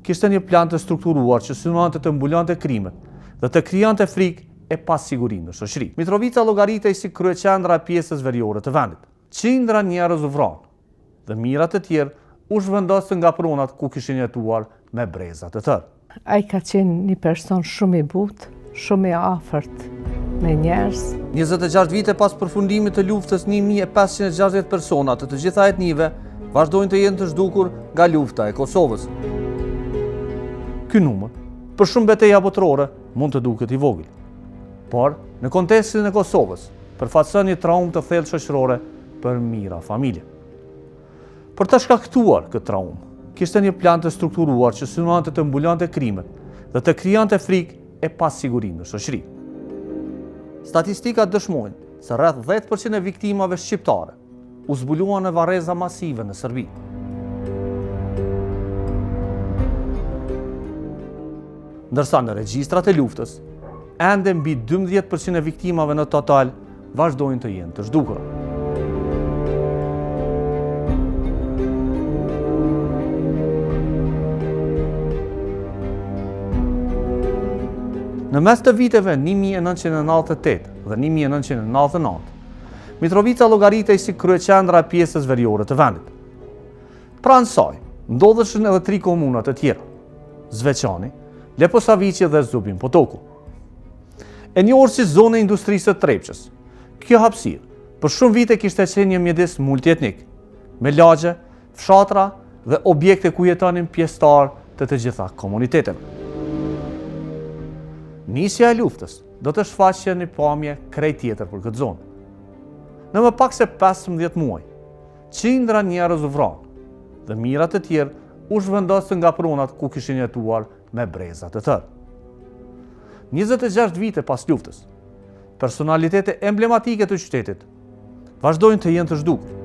kishte një plan të strukturuar që synonte të mbulonte krimet dhe të krijonte frikë e pasigurinë në shoqëri. Mitrovica llogaritej si kryeqendra e pjesës veriore të vendit. Qindra njerëz u vranë dhe mijërat e tjerë u zhvendosën nga pronat ku kishin jetuar me breza të tërë. Ai ka qenë një person shumë i butë, shumë i afërt me njerëz. 26 vite pas përfundimit të luftës, 1560 persona të gjitha etnive vazhdojnë të jenë të zhdukur nga lufta e Kosovës. Ky numër, për shumë betejë botërore, mund të duket i vogël. Por, në kontekstin e Kosovës, përfaqëson një traumë të thellë shoqërore për mijëra familje. Për të shkaktuar këtë traumë, kishte një plan të strukturuar që synonte të mbulonte krimet dhe të krijonte frikë e pasigurinë në shoqëri. Statistikat dëshmojnë se rreth 10% e viktimave shqiptare u zbuluan në varreza masive në Serbi. Ndërsa në regjistrat e luftës, ende mbi 12% e viktimave në total vazhdojnë të jenë të zhdukura. Në mes të viteve 1998 dhe 1999, Mitrovica llogaritej si kryeqendra e pjesës veriore të vendit. Pranë saj, ndodheshin edhe 3 komuna të tjera: Zveçani, Leposaviqi dhe Zubin Potoku. E njohur si zonë e industrisë së Trepçës, kjo hapësirë për shumë vite kishte qenë një mjedis multietnik, me lagje, fshatra dhe objekte ku jetonin pjesëtarë të gjitha komuniteteve. Nisja e luftës do të shfaqte një pamje krejt tjetër për këtë zonë. Në më pak se 15 muaj, qindra njerëz u vranë dhe mijërat e tjerë u zhvendosën nga pronat ku kishin jetuar me breza të tërë. 26 vite pas luftës, personalitete emblematike të qytetit vazhdojnë të jenë të zhdukur.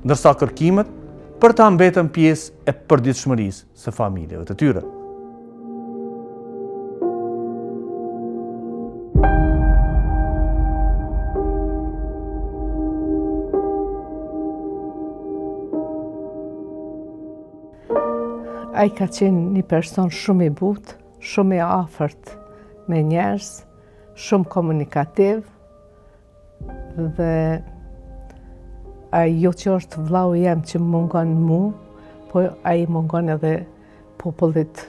Ndërsa kërkimet për ta mbetën pjesë e përditshmërisë së familjeve të tyre. Ai ka qenë një person shumë i butë, shumë i afërt me njerëz, shumë komunikativ dhe ai jo që është vllau jem që mungon mu, po ai mungon edhe popullit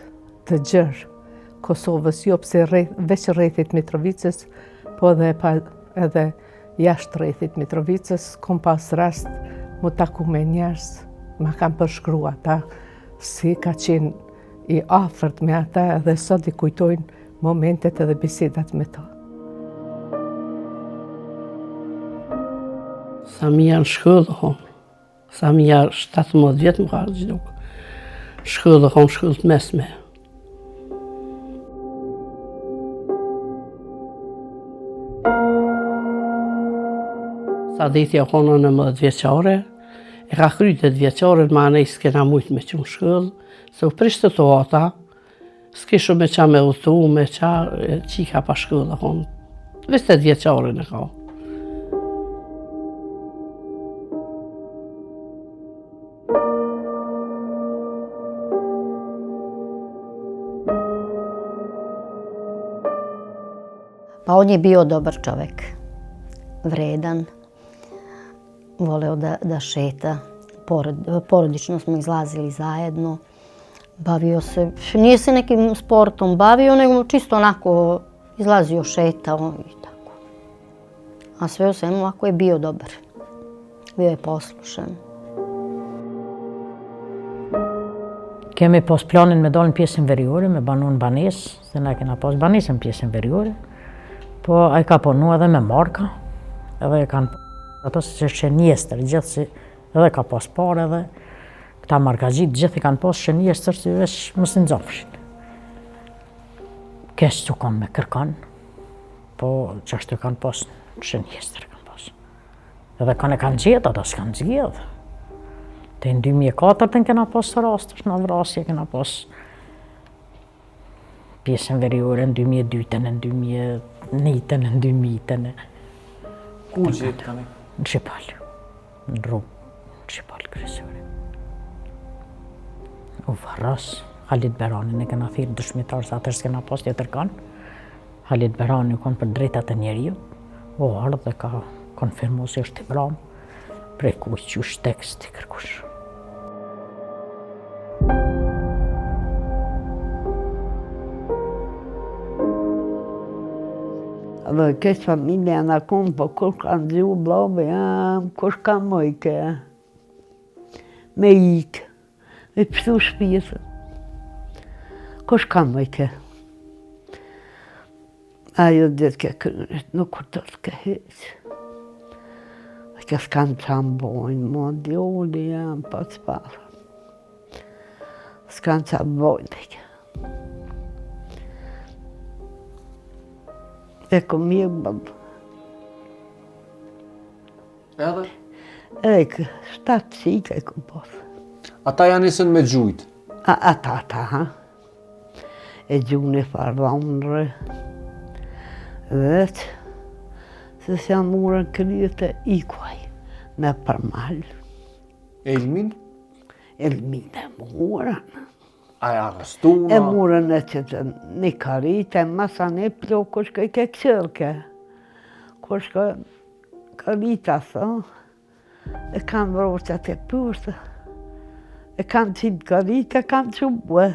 të gjerë Kosovës, jo pse veç rrethit Mitrovicës, po edhe jashtë rrethit Mitrovicës, kom pas rast mu taku me njerëz, ma kam përshkru ata, si ka qenë i afërt me ata edhe sot i kujtojnë momentet edhe bisedat me ta. Sa mi janë shkollë, sa mi janë 17 vjetë më ka gjithuk. Shkollë, shkollë të mesme. Sa ditja kono në 10 vjeqare, e ka kry 10 vjeqare, ma nej s'kena mujtë me qunë shkollë, se u prishtë të ata, s'kishu me qa me utu, me qa, qika pa shkollë, 20 vjeqare në ka. Pa on je bio dobar čovjek, vredan, voleo da šeta, porodično smo izlazili zajedno, bavio se, nije se nekim sportom bavio, nego čisto onako izlazio, šetao i tako. A sve u svemu ovako je bio dobar, bio je poslušan. Kemi pas planin me dalë në pjesën veriore, me banu në banes, se ne kena pas banesën pjesën veriore. Po ai ka punu edhe me marka, edhe kanë ato që shënjestër, gjithë si edhe ka pas parë edhe këta markagjit, gjithë i kanë pas shënjestër si veç mos në nxofshin. Kesh që kanë me kërkan, po që ashtu kanë pas shënjestër kanë pas. Edhe kanë gjithë, ato s'kanë zgjedhë. Te në 2004 kena pas të rastësh, në vrasje kena pas pjesën veriore në 2002-ën, në 2001-ën, në 2000-ën. Ku gjetë tani? Në Shqipal, në rrugë, në Shqipal kryesore. U Varros, Halit Beranin e kena thirrë dëshmitar sa atër s'kena pas tjetër kanë. Halit Berani u konë për drejtat e njeriut, u ardhë dhe ka konfirmu se është i vramë, prej kush qysh tekst i kërkush. Dhe këtë familja në konë, po kush kanë gju blove, kush ka mojke, me ikë, me pësu shpjesën, kush ka mojke. Ajo dhjetë ke kërët, nuk kur të ke heqë. Që s'kanë që mbojnë, mo djoli jam pas parë. S'kanë që mbojnë. E kom mjek babë. Edhe? E 7 qika e kom posë. Ata janë nisën me gjujt. Ata, ha. E gjune farronre. Veç, se s'jam murën kryet e ikuaj, me përmal. Elmin? Elmin e murën. Aja arrestuna? E murën e që të një karite, masa një plo, kush ka i ke qërke. Kush ka karita, sa. E kanë vrorë që atë e pyrë, e kanë qimë karite, kanë që bue.